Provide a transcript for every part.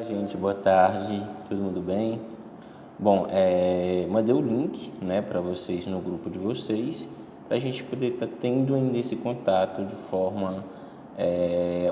Gente, boa tarde, todo mundo bem? Bom, mandei o link, né, para vocês no grupo de vocês, para a gente poder estar tendo ainda esse contato de forma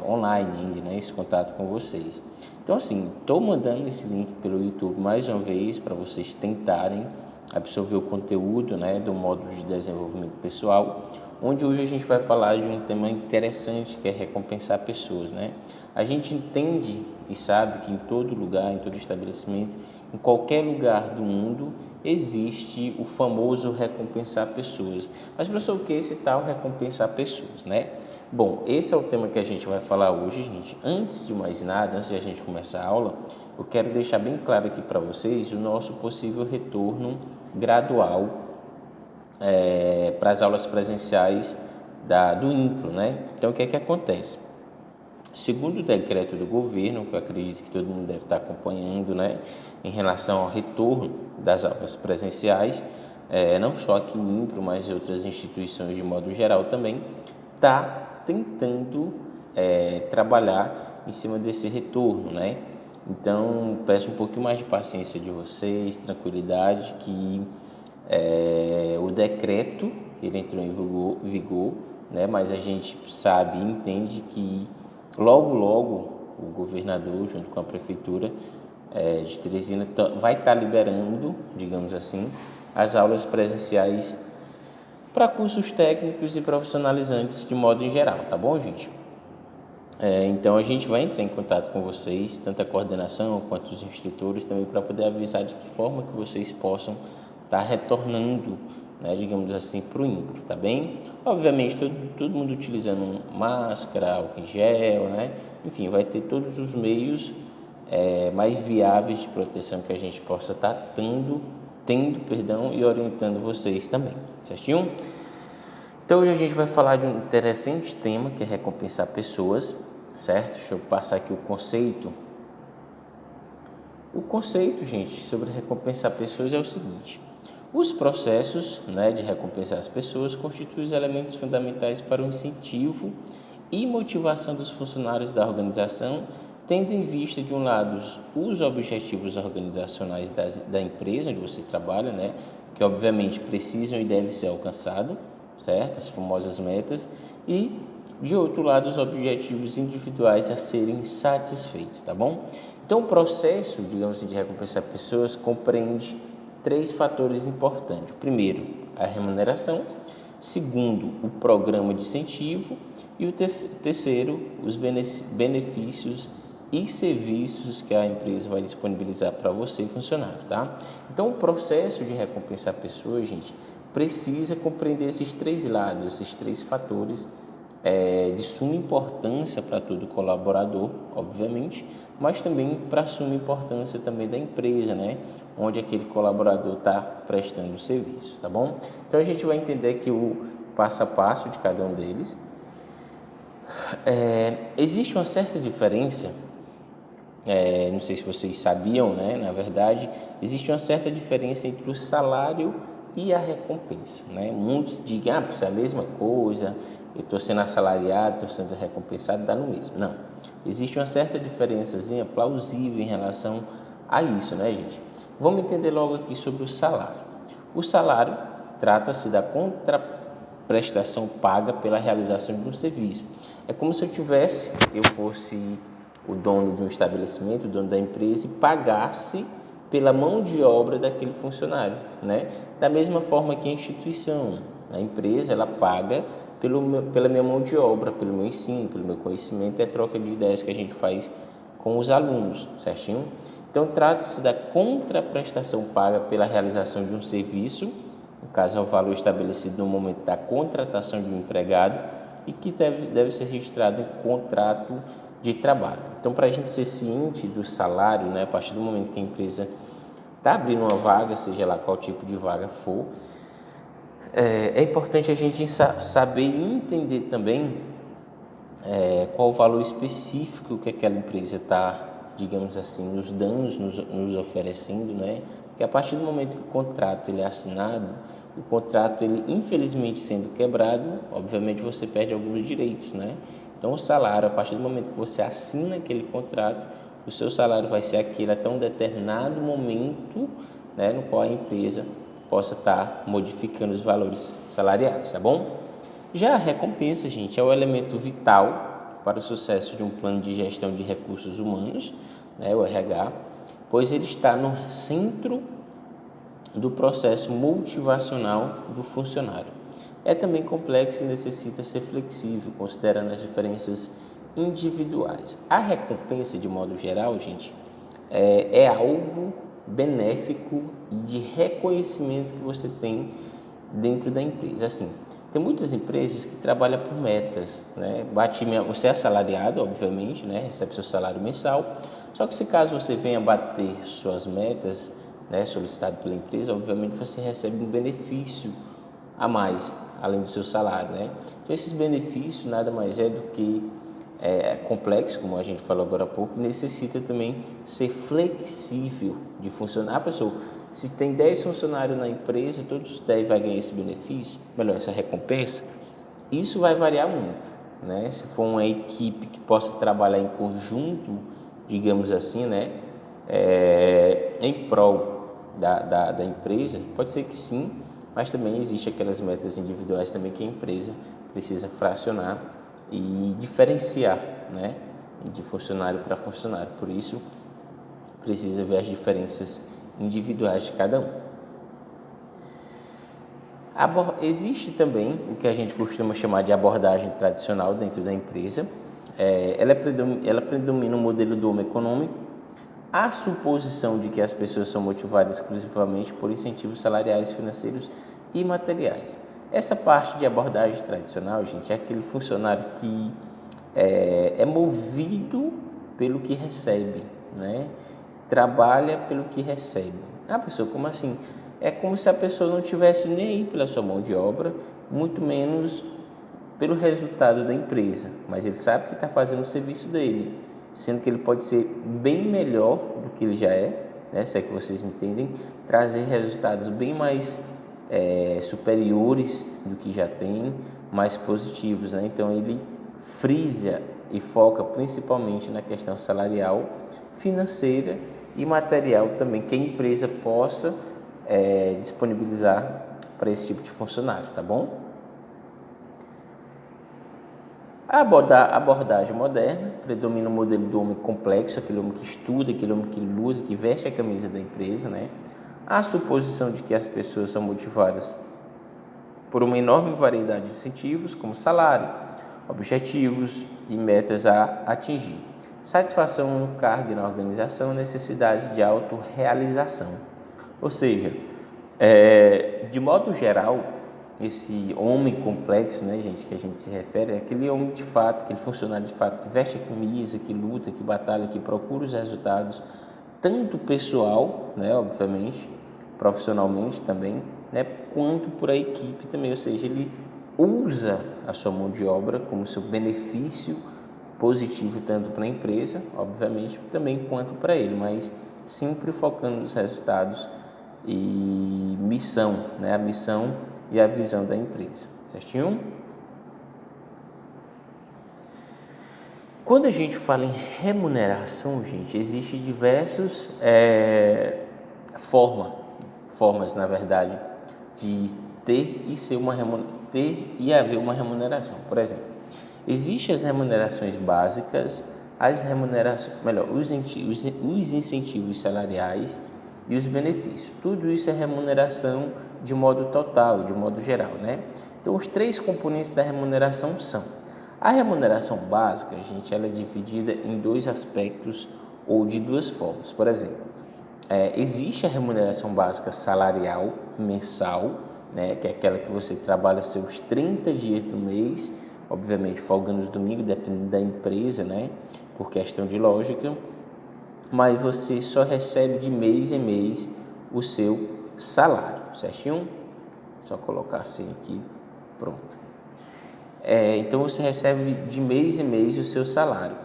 online, ainda, né, esse contato com vocês. Então, assim, estou mandando esse link pelo YouTube mais uma vez para vocês tentarem absorver o conteúdo, né, do módulo de desenvolvimento pessoal, onde hoje a gente vai falar de um tema interessante que é recompensar pessoas, né? A gente entende e sabe que em todo lugar, em todo estabelecimento, em qualquer lugar do mundo existe o famoso recompensar pessoas. Mas professor, o que é esse tal recompensar pessoas, né? Bom, esse é o tema que a gente vai falar hoje, gente. Antes de mais nada, antes de a gente começar a aula, eu quero deixar bem claro aqui para vocês o nosso possível retorno gradual para as aulas presenciais do INPRO, né? Então, o que é que acontece? Segundo o decreto do governo, que eu acredito que todo mundo deve estar acompanhando, né, em relação ao retorno das aulas presenciais, não só aqui no INPRO, mas em outras instituições de modo geral também, está tentando trabalhar em cima desse retorno, né? Então, peço um pouquinho mais de paciência de vocês, tranquilidade, que o decreto ele entrou em vigor, né? Mas a gente sabe e entende que logo o governador, junto com a prefeitura de Teresina, vai estar liberando, digamos assim, as aulas presenciais para cursos técnicos e profissionalizantes de modo em geral, tá bom, gente? Então a gente vai entrar em contato com vocês, tanto a coordenação quanto os instrutores também, para poder avisar de que forma que vocês possam estar retornando, né, digamos assim, para o INPRO, tá bem? Obviamente todo mundo utilizando máscara, álcool em gel, né? Enfim, vai ter todos os meios mais viáveis de proteção que a gente possa estar tendo, e orientando vocês também, certinho? Então hoje a gente vai falar de um interessante tema que é recompensar pessoas, certo? Deixa eu passar aqui o conceito. O conceito, gente, sobre recompensar pessoas é o seguinte: os processos, né, de recompensar as pessoas constituem os elementos fundamentais para o incentivo e motivação dos funcionários da organização, tendo em vista, de um lado, os objetivos organizacionais da empresa onde você trabalha, né, que obviamente precisam e devem ser alcançados, certo? As famosas metas, e de outro lado os objetivos individuais a serem satisfeitos, tá bom? Então o processo, digamos assim, de recompensar pessoas compreende três fatores importantes. O primeiro, a remuneração. Segundo, o programa de incentivo. E o terceiro, os benefícios e serviços que a empresa vai disponibilizar para você e funcionário, tá? Então o processo de recompensar pessoas, gente, precisa compreender esses três lados, esses três fatores de suma importância para todo colaborador, obviamente, mas também para suma importância também da empresa, né? Onde aquele colaborador está prestando o serviço, tá bom? Então a gente vai entender aqui o passo a passo de cada um deles. Existe uma certa diferença, não sei se vocês sabiam, né? Na verdade, existe uma certa diferença entre o salário e a recompensa, né? Muitos dizem, isso é a mesma coisa, eu estou sendo assalariado, estou sendo recompensado, dá no mesmo. Não, existe uma certa diferençazinha plausível em relação a isso, né, gente? Vamos entender logo aqui sobre o salário. O salário trata-se da contraprestação paga pela realização de um serviço. É como se eu fosse o dono de um estabelecimento, o dono da empresa, e pagasse pela mão de obra daquele funcionário, né? Da mesma forma que a instituição, a empresa, ela paga pela minha mão de obra, pelo meu ensino, pelo meu conhecimento, é troca de ideias que a gente faz com os alunos, certinho? Então, trata-se da contraprestação paga pela realização de um serviço, no caso é o valor estabelecido no momento da contratação de um empregado e que deve ser registrado em contrato de trabalho. Então, para a gente ser ciente do salário, né, a partir do momento que a empresa está abrindo uma vaga, seja lá qual tipo de vaga for, é importante a gente saber e entender também qual o valor específico que aquela empresa está, digamos assim, nos oferecendo, né? Porque a partir do momento que o contrato ele é assinado, o contrato ele infelizmente sendo quebrado, obviamente você perde alguns direitos, né? Então o salário, a partir do momento que você assina aquele contrato, o seu salário vai ser aquele até um determinado momento, né, no qual a empresa possa estar modificando os valores salariais, tá bom? Já a recompensa, gente, é o elemento vital para o sucesso de um plano de gestão de recursos humanos, né, o RH, pois ele está no centro do processo motivacional do funcionário. É também complexo e necessita ser flexível, considerando as diferenças individuais. A recompensa, de modo geral, gente, é algo benéfico e de reconhecimento que você tem dentro da empresa. Assim, tem muitas empresas que trabalham por metas, né? Você é assalariado, obviamente, né? Recebe seu salário mensal. Só que se caso você venha bater suas metas, né, solicitado pela empresa, obviamente você recebe um benefício a mais, além do seu salário, né? Então esses benefícios nada mais é do que complexo, como a gente falou agora há pouco, necessita também ser flexível de funcionar. A pessoa, se tem 10 funcionários na empresa, todos os 10 vai ganhar esse benefício, melhor, essa recompensa, isso vai variar muito, né? Se for uma equipe que possa trabalhar em conjunto, digamos assim, né, em prol da empresa, pode ser que sim, mas também existe aquelas metas individuais também que a empresa precisa fracionar e diferenciar, né, de funcionário para funcionário. Por isso, precisa ver as diferenças individuais de cada um. Existe também o que a gente costuma chamar de abordagem tradicional dentro da empresa. Ela predomina o modelo do homem econômico, a suposição de que as pessoas são motivadas exclusivamente por incentivos salariais, financeiros e materiais. Essa parte de abordagem tradicional, gente, é aquele funcionário que é movido pelo que recebe, né? Trabalha pelo que recebe. Ah, pessoa, como assim? É como se a pessoa não tivesse nem aí pela sua mão de obra, muito menos pelo resultado da empresa, mas ele sabe que está fazendo o serviço dele, sendo que ele pode ser bem melhor do que ele já é, né? Se é que vocês me entendem, trazer resultados bem mais superiores do que já tem, mais positivos, né? Então ele frisa e foca principalmente na questão salarial, financeira e material também, que a empresa possa disponibilizar para esse tipo de funcionário, tá bom? A abordagem moderna predomina o modelo do homem complexo, aquele homem que estuda, aquele homem que luta, que veste a camisa da empresa, né? A suposição de que as pessoas são motivadas por uma enorme variedade de incentivos, como salário, objetivos e metas a atingir, satisfação no cargo e na organização, necessidade de autorrealização. Ou seja, de modo geral, esse homem complexo, né, gente, que a gente se refere, é aquele homem de fato, aquele funcionário de fato que veste a camisa, que luta, que batalha, que procura os resultados, tanto pessoal, né, obviamente, profissionalmente também, né, quanto por a equipe também, ou seja, ele usa a sua mão de obra como seu benefício positivo tanto para a empresa, obviamente, também quanto para ele, mas sempre focando nos resultados e missão, né, a missão e a visão da empresa, certinho? Quando a gente fala em remuneração, gente, existem diversas formas, na verdade, de ter e haver uma remuneração. Por exemplo, existem as remunerações básicas, os incentivos salariais e os benefícios. Tudo isso é remuneração de modo total, de modo geral, né? Então, os 3 componentes da remuneração são: a remuneração básica, gente, ela é dividida em 2 aspectos ou de 2 formas. Por exemplo, existe a remuneração básica salarial mensal, né, que é aquela que você trabalha seus 30 dias do mês, obviamente folgando os domingos, dependendo da empresa, né, por questão de lógica, mas você só recebe de mês em mês o seu salário, certinho? Só colocar assim aqui, pronto. Então você recebe de mês em mês o seu salário.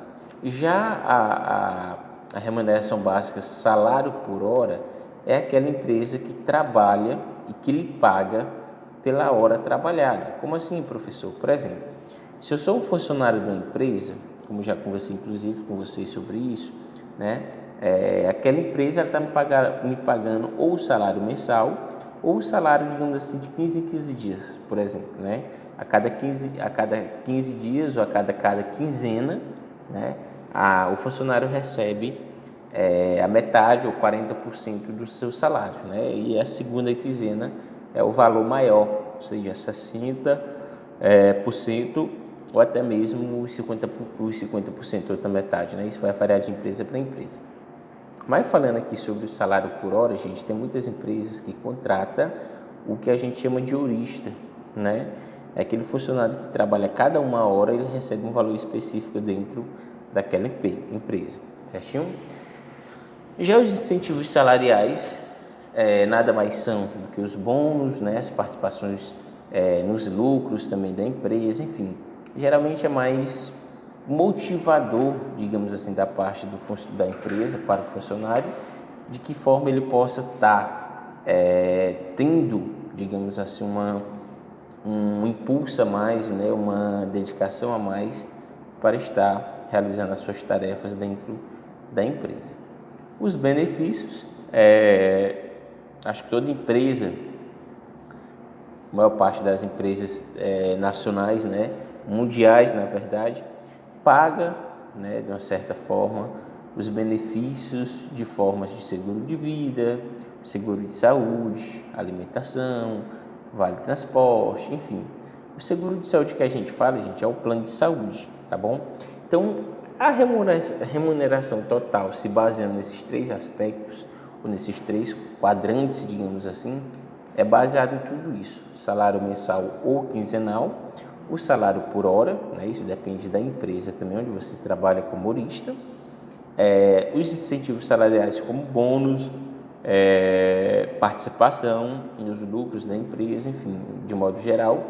Já a remuneração básica, salário por hora, é aquela empresa que trabalha e que lhe paga pela hora trabalhada. Como assim, professor? Por exemplo, se eu sou um funcionário de uma empresa, como já conversei inclusive com vocês sobre isso, né? Aquela empresa está me pagando ou o salário mensal ou o salário, digamos assim, de 15 em 15 dias, por exemplo, né? A cada 15 dias ou a cada quinzena, né? O funcionário recebe a metade ou 40% do seu salário, né? E a segunda quinzena é o valor maior, ou seja, 60% ou até mesmo os 50%, outra metade, né? Isso vai variar de empresa para empresa. Mas falando aqui sobre o salário por hora, gente, tem muitas empresas que contratam o que a gente chama de horista, né? É aquele funcionário que trabalha cada uma hora, ele recebe um valor específico dentro daquela empresa, certinho? Já os incentivos salariais nada mais são do que os bônus, né? As participações nos lucros também da empresa, enfim. Geralmente é mais motivador, digamos assim, da parte da empresa para o funcionário, de que forma ele possa estar tendo, digamos assim, um impulso a mais, né, uma dedicação a mais para estar realizando as suas tarefas dentro da empresa. Os benefícios, acho que toda empresa, a maior parte das empresas nacionais, né, mundiais, na verdade, paga, né, de uma certa forma, os benefícios de formas de seguro de vida, seguro de saúde, alimentação, vale transporte, enfim. O seguro de saúde que a gente fala, gente, é o plano de saúde, tá bom? Então, a remuneração total, se baseando nesses três aspectos, ou nesses três quadrantes, digamos assim, é baseado em tudo isso: salário mensal ou quinzenal, o salário por hora, né? Isso depende da empresa também, onde você trabalha como horista, os incentivos salariais como bônus, participação nos lucros da empresa, enfim, de modo geral,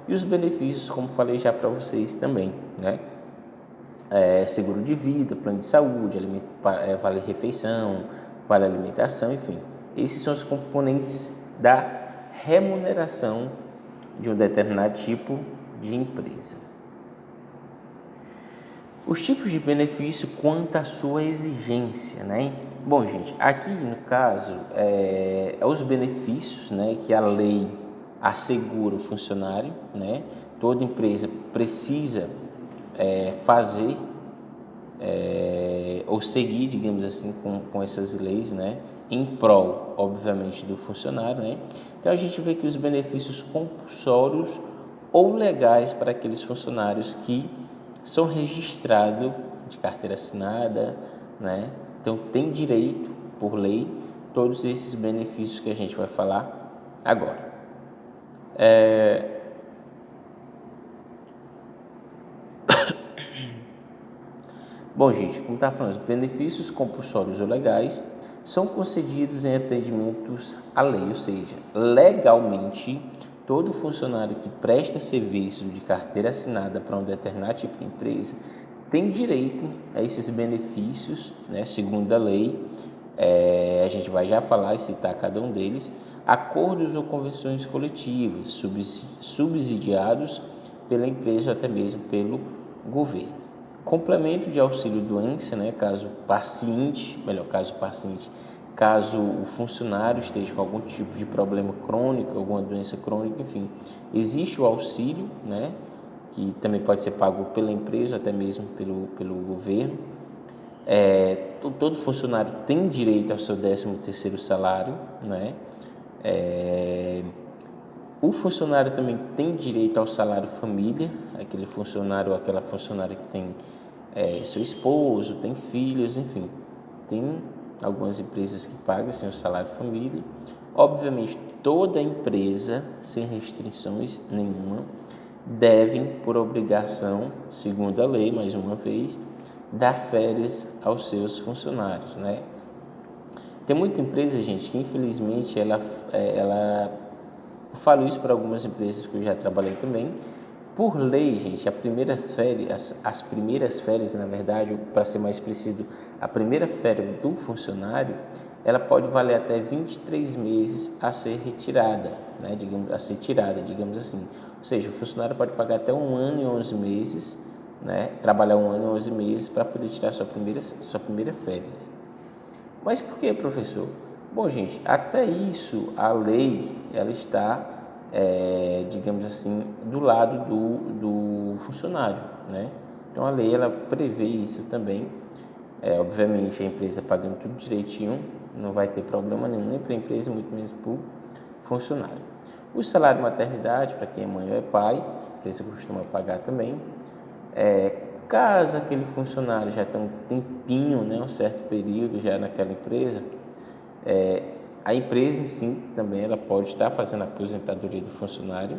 e os benefícios, como falei já para vocês também, né? Seguro de vida, plano de saúde, vale refeição, vale alimentação, enfim. Esses são os componentes da remuneração de um determinado tipo de empresa. Os tipos de benefício quanto à sua exigência, né? Bom, gente, aqui no caso os benefícios, né, que a lei assegura o funcionário, né? Toda empresa precisa fazer ou seguir, digamos assim, com essas leis, né? Em prol, obviamente, do funcionário, né? Então a gente vê que os benefícios compulsórios ou legais para aqueles funcionários que são registrados de carteira assinada, né? Então tem direito, por lei, todos esses benefícios que a gente vai falar agora. Bom, gente, como está falando, os benefícios compulsórios ou legais são concedidos em atendimentos à lei, ou seja, legalmente, todo funcionário que presta serviço de carteira assinada para um determinado tipo de empresa tem direito a esses benefícios, né, segundo a lei. A gente vai já falar e citar cada um deles: acordos ou convenções coletivas subsidiados pela empresa ou até mesmo pelo governo. Complemento de auxílio-doença, né, caso o funcionário esteja com algum tipo de problema crônico, alguma doença crônica, enfim, existe o auxílio, né, que também pode ser pago pela empresa, até mesmo pelo governo. Todo funcionário tem direito ao seu 13º salário, né? O funcionário também tem direito ao salário família, aquele funcionário ou aquela funcionária que tem seu esposo, tem filhos, enfim, tem algumas empresas que pagam assim, o salário família. Obviamente, toda empresa, sem restrições nenhuma, devem, por obrigação, segundo a lei, mais uma vez, dar férias aos seus funcionários, né? Tem muita empresa, gente, que infelizmente eu falo isso para algumas empresas que eu já trabalhei também. Por lei, gente, as primeiras férias, na verdade, para ser mais preciso, a primeira férias do funcionário, ela pode valer até 23 meses a ser retirada, né? Digamos assim. Ou seja, o funcionário pode pagar até 1 ano e 11 meses né, trabalhar 1 ano e 11 meses para poder tirar sua primeira férias. Mas por que, professor? Bom, gente, até isso a lei ela está, digamos assim, do lado do funcionário, né? Então a lei ela prevê isso também. Obviamente a empresa pagando tudo direitinho, não vai ter problema nenhum, nem para a empresa, muito menos para o funcionário. O salário de maternidade, para quem é mãe ou é pai, a empresa costuma pagar também. Caso aquele funcionário já tenha um tempinho, né, um certo período já naquela empresa, a empresa em si também ela pode estar fazendo a aposentadoria do funcionário.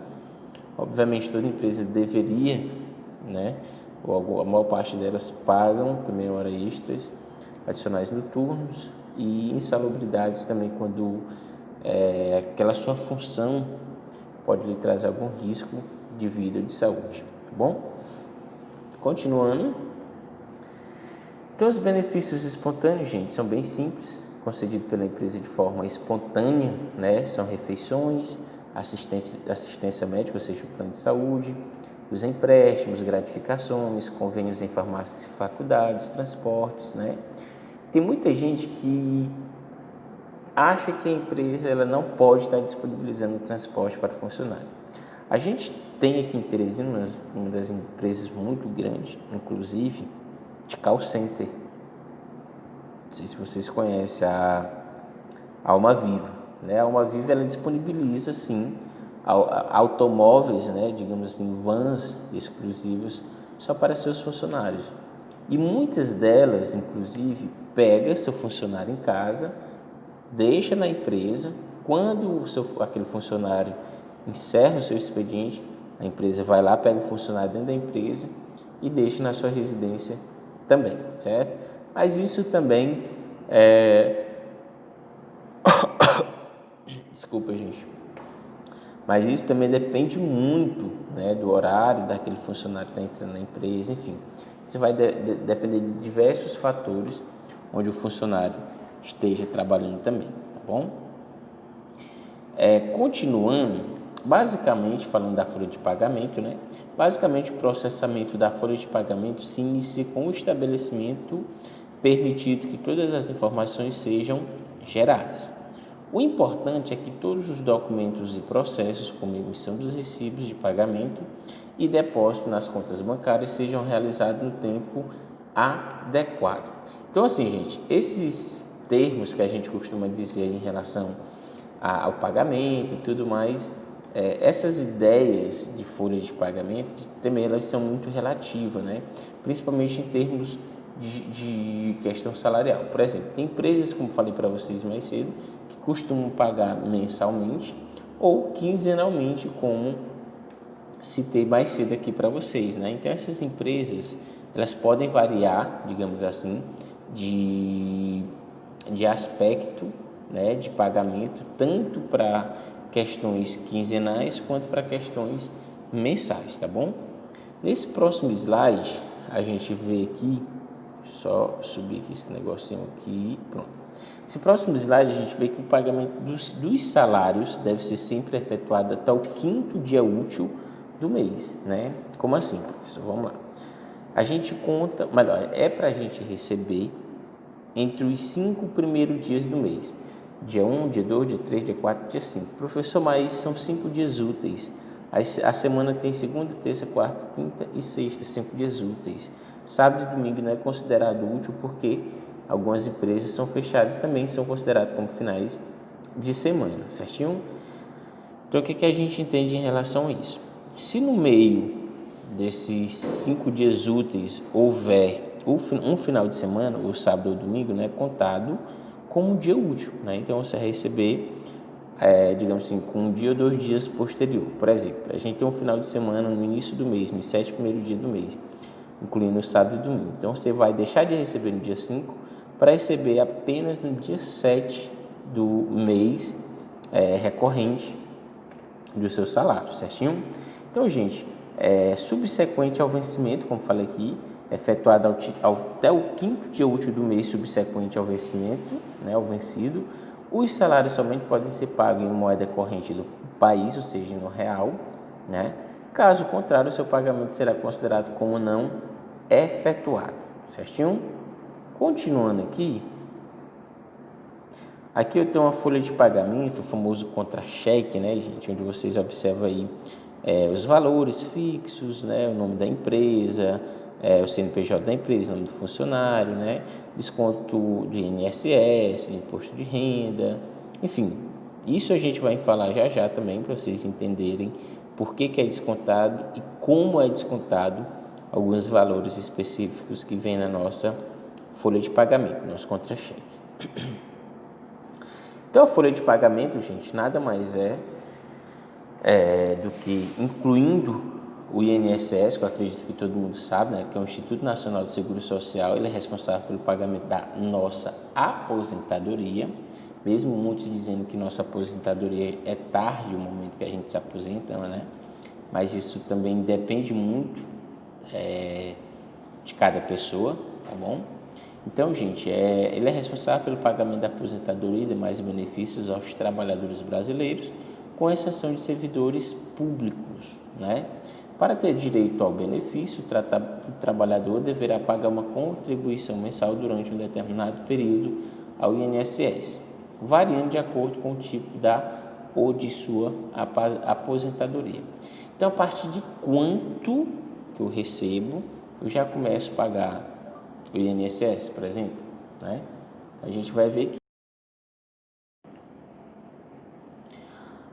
Obviamente toda empresa deveria, né, ou a maior parte delas pagam também horas extras, adicionais noturnos e insalubridades também quando aquela sua função pode lhe trazer algum risco de vida ou de saúde, tá bom? Continuando, então os benefícios espontâneos, gente, são bem simples, concedidos pela empresa de forma espontânea, né? São refeições, assistência médica, ou seja, o plano de saúde, os empréstimos, gratificações, convênios em farmácias e faculdades, transportes, né? Tem muita gente que acha que a empresa ela não pode estar disponibilizando o transporte para funcionário. A gente tem aqui em Teresina uma das empresas muito grandes, inclusive de call center. Não sei se vocês conhecem a Almaviva, né? A Almaviva ela disponibiliza sim automóveis, né? Digamos assim, vans exclusivos só para seus funcionários. E muitas delas, inclusive, pega seu funcionário em casa, deixa na empresa. Quando aquele funcionário encerra o seu expediente, a empresa vai lá, pega o funcionário dentro da empresa e deixa na sua residência também, certo? Mas isso também desculpa, gente. Mas isso também depende muito, né, do horário daquele funcionário que está entrando na empresa, enfim. Isso vai depender de diversos fatores onde o funcionário esteja trabalhando também, tá bom? Continuando, basicamente, falando da folha de pagamento, né? Basicamente, o processamento da folha de pagamento se inicia com o estabelecimento permitido que todas as informações sejam geradas. O importante é que todos os documentos e processos, como emissão dos recibos de pagamento e depósito nas contas bancárias, sejam realizados no tempo adequado. Então, assim, gente, esses termos que a gente costuma dizer em relação ao pagamento e tudo mais, essas ideias de folha de pagamento também elas são muito relativas, né? Principalmente em termos de questão salarial. Por exemplo, tem empresas, como falei para vocês mais cedo, que costumam pagar mensalmente ou quinzenalmente, como citei mais cedo aqui para vocês, né? Então essas empresas elas podem variar, digamos assim, de aspecto, né, de pagamento, tanto para questões quinzenais quanto para questões mensais, tá bom? Nesse próximo slide a gente vê aqui, só subir aqui esse negocinho aqui, pronto. Esse próximo slide a gente vê que o pagamento dos salários deve ser sempre efetuado até o 5º dia útil do mês, né? Como assim, professor? Vamos lá. A gente conta, melhor, para a gente receber entre os 5 primeiros dias do mês. Dia 1, dia 2, dia 3, dia 4, dia 5. Professor, mas são 5 dias úteis. A semana tem segunda, terça, quarta, quinta e sexta, 5 dias úteis. Sábado e domingo não é considerado útil porque algumas empresas são fechadas e também são consideradas como finais de semana, certinho? Então, o que a gente entende em relação a isso? Se no meio desses 5 dias úteis houver um final de semana, ou sábado ou domingo, né, contado como um dia útil, né? Então você vai receber, digamos assim, com um dia ou 2 dias posterior. Por exemplo, a gente tem um final de semana no início do mês, nos 7 primeiros dias do mês, incluindo o sábado e domingo. Então você vai deixar de receber no dia 5 para receber apenas no dia 7 do mês recorrente do seu salário, certinho? Então, gente, subsequente ao vencimento, como falei aqui, efetuado até o 5º dia útil do mês subsequente ao vencimento, né, ao vencido, os salários somente podem ser pagos em moeda corrente do país, ou seja, no real, né, Caso contrário, o seu pagamento será considerado como não efetuado, certinho? Continuando aqui eu tenho uma folha de pagamento, o famoso contra-cheque, né, gente, onde vocês observam aí os valores fixos, né, o nome da empresa, o CNPJ da empresa, o nome do funcionário, né, desconto de INSS, do imposto de renda, enfim, isso a gente vai falar já já também para vocês entenderem por que é descontado e como é descontado alguns valores específicos que vem na nossa folha de pagamento, nosso contra-cheque. Então, a folha de pagamento, gente, nada mais do que incluindo o INSS, que eu acredito que todo mundo sabe, né, que é o Instituto Nacional do Seguro Social, ele é responsável pelo pagamento da nossa aposentadoria, mesmo muitos dizendo que nossa aposentadoria é tarde, o momento que a gente se aposenta, né? Mas isso também depende muito de cada pessoa, tá bom? Então, gente, ele é responsável pelo pagamento da aposentadoria e demais benefícios aos trabalhadores brasileiros, com exceção de servidores públicos, né? Para ter direito ao benefício, o trabalhador deverá pagar uma contribuição mensal durante um determinado período ao INSS, variando de acordo com o tipo da ou de sua aposentadoria. Então, a partir de quanto que eu recebo, eu já começo a pagar o INSS, por exemplo, né? A gente vai ver que...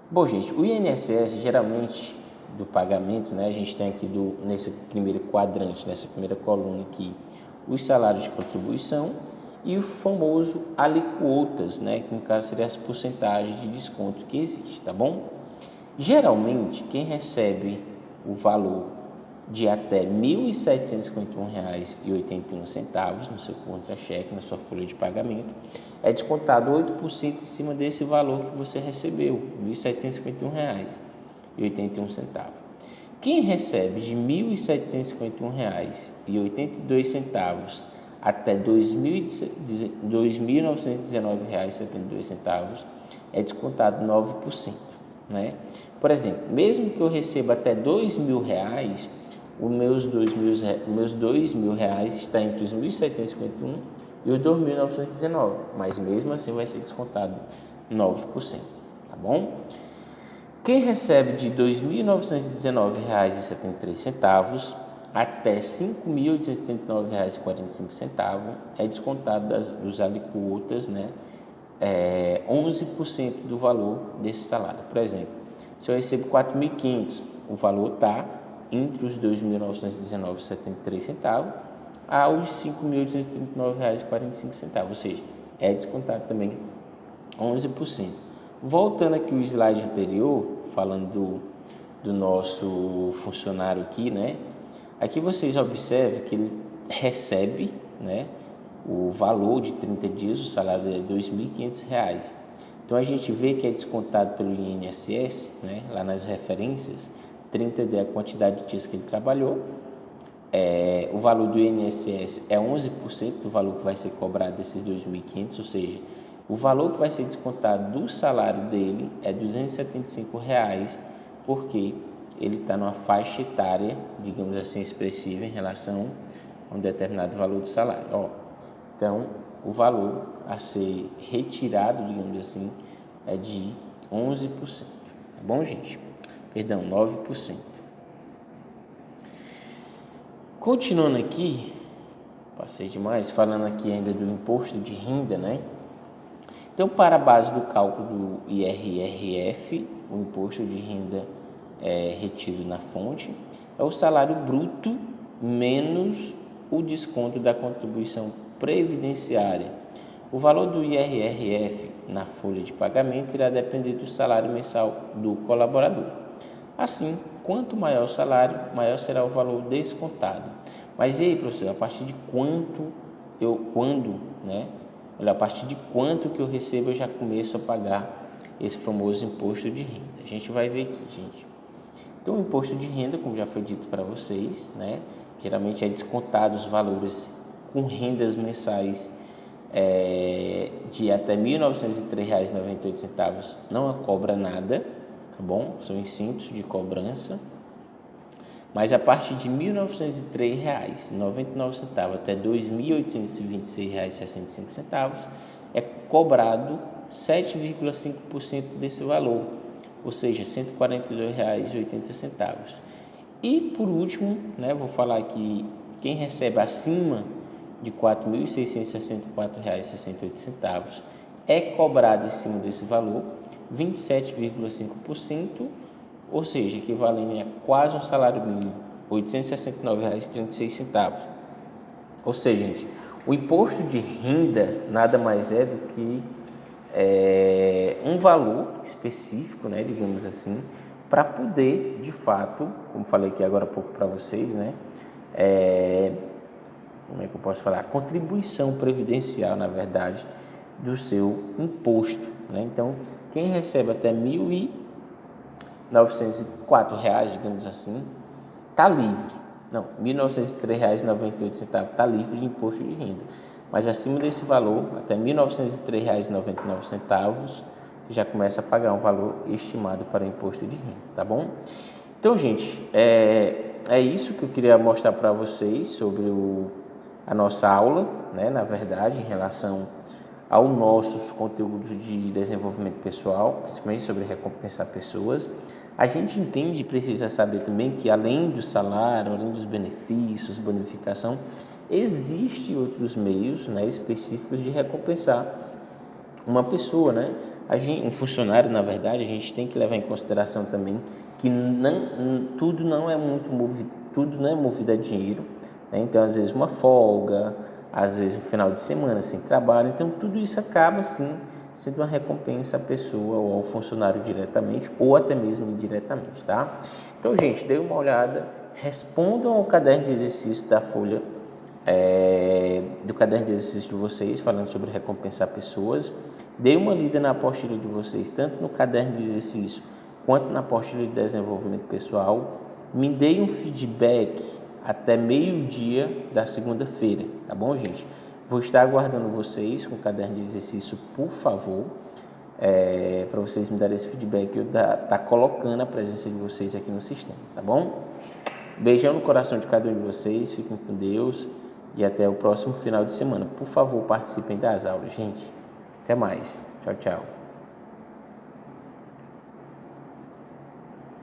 Bom, gente, o INSS, geralmente, do pagamento, né? A gente tem aqui nesse primeiro quadrante, nessa primeira coluna aqui, os salários de contribuição e o famoso alíquotas, né? Que no caso seria as porcentagens de desconto que existe, tá bom? Geralmente, quem recebe o valor de até R$ 1.751,81 no seu contra-cheque, na sua folha de pagamento, é descontado 8% em cima desse valor que você recebeu, R$ 1.751,81. Quem recebe de R$ 1.751,82 até R$ 2.919,72 é descontado 9%, né? Por exemplo, mesmo que eu receba até R$ 2.000, os meus R$ 2.000 está entre os 1.751 e os 2.919, mas mesmo assim vai ser descontado 9%, tá bom? Quem recebe de R$ 2.919,73 até R$ 5.879,45 é descontado dos alíquotas, né? 11% do valor desse salário. Por exemplo, se eu recebo 4.500, o valor está entre os R$ 2.919,73 aos R$ 5.839,45, ou seja, é descontado também 11%. Voltando aqui o slide anterior, falando do nosso funcionário aqui, né? Aqui vocês observam que ele recebe, né, o valor de 30 dias, o salário é R$ 2.500. Então, a gente vê que é descontado pelo INSS, né, lá nas referências, 30 é a quantidade de dias que ele trabalhou. O valor do INSS é 11% do valor que vai ser cobrado desses 2.500, ou seja, o valor que vai ser descontado do salário dele é R$ 275, porque ele está numa faixa etária, digamos assim, expressiva em relação a um determinado valor do salário. Então, o valor a ser retirado, digamos assim, é de 11%. Tá bom, gente? Perdão, 9%. Continuando aqui, passei demais, falando aqui ainda do imposto de renda, né? Então, para a base do cálculo do IRRF, o imposto de renda retido na fonte, é o salário bruto menos o desconto da contribuição previdenciária. O valor do IRRF na folha de pagamento irá depender do salário mensal do colaborador. Assim, quanto maior o salário, maior será o valor descontado. Mas e aí, professor, a partir de a partir de quanto que eu recebo, eu já começo a pagar esse famoso imposto de renda? A gente vai ver aqui, gente. Então, o imposto de renda, como já foi dito para vocês, né, geralmente é descontado os valores com rendas mensais de até R$ 1.903,98, não cobra nada, tá bom? São isentos de cobrança. Mas a partir de R$ 1.903,99 até R$ 2.826,65 é cobrado 7,5% desse valor, ou seja, R$ 142,80. E por último, né, vou falar que quem recebe acima de R$ 4.664,68 é cobrado em cima desse valor 27,5%, ou seja, equivalente a quase um salário mínimo, R$ 869,36. Ou seja, gente, o imposto de renda nada mais é do que um valor específico, né, digamos assim, para poder, de fato, como falei aqui agora há pouco para vocês, né, como é que eu posso falar? A contribuição previdencial, na verdade, do seu imposto, né? Então, quem recebe até R$ 1.904, digamos assim, está livre. Não, R$ 1.903,98 está livre de imposto de renda. Mas acima desse valor, até R$ 1.903,99, você já começa a pagar um valor estimado para o imposto de renda, tá bom? Então, gente, é isso que eu queria mostrar para vocês sobre a nossa aula, né, na verdade, em relação aos nossos conteúdos de desenvolvimento pessoal, principalmente sobre recompensar pessoas. A gente entende e precisa saber também que além do salário, além dos benefícios, bonificação, existem outros meios, né, específicos de recompensar uma pessoa, né? Um funcionário, na verdade, a gente tem que levar em consideração também que tudo não é movido a dinheiro, né? Então, às vezes uma folga, às vezes um final de semana sem trabalho, então tudo isso acaba sim sendo uma recompensa à pessoa ou ao funcionário diretamente ou até mesmo indiretamente, tá? Então, gente, dê uma olhada, respondam ao caderno de exercício da folha, do caderno de exercício de vocês, falando sobre recompensar pessoas. Dê uma lida na apostila de vocês, tanto no caderno de exercício quanto na apostila de desenvolvimento pessoal. Me dê um feedback até meio-dia da segunda-feira, tá bom, gente? Vou estar aguardando vocês com o caderno de exercício, por favor, para vocês me darem esse feedback. Eu tá colocando a presença de vocês aqui no sistema, tá bom? Beijão no coração de cada um de vocês, fiquem com Deus e até o próximo final de semana. Por favor, participem das aulas, gente. Até mais. Tchau, tchau.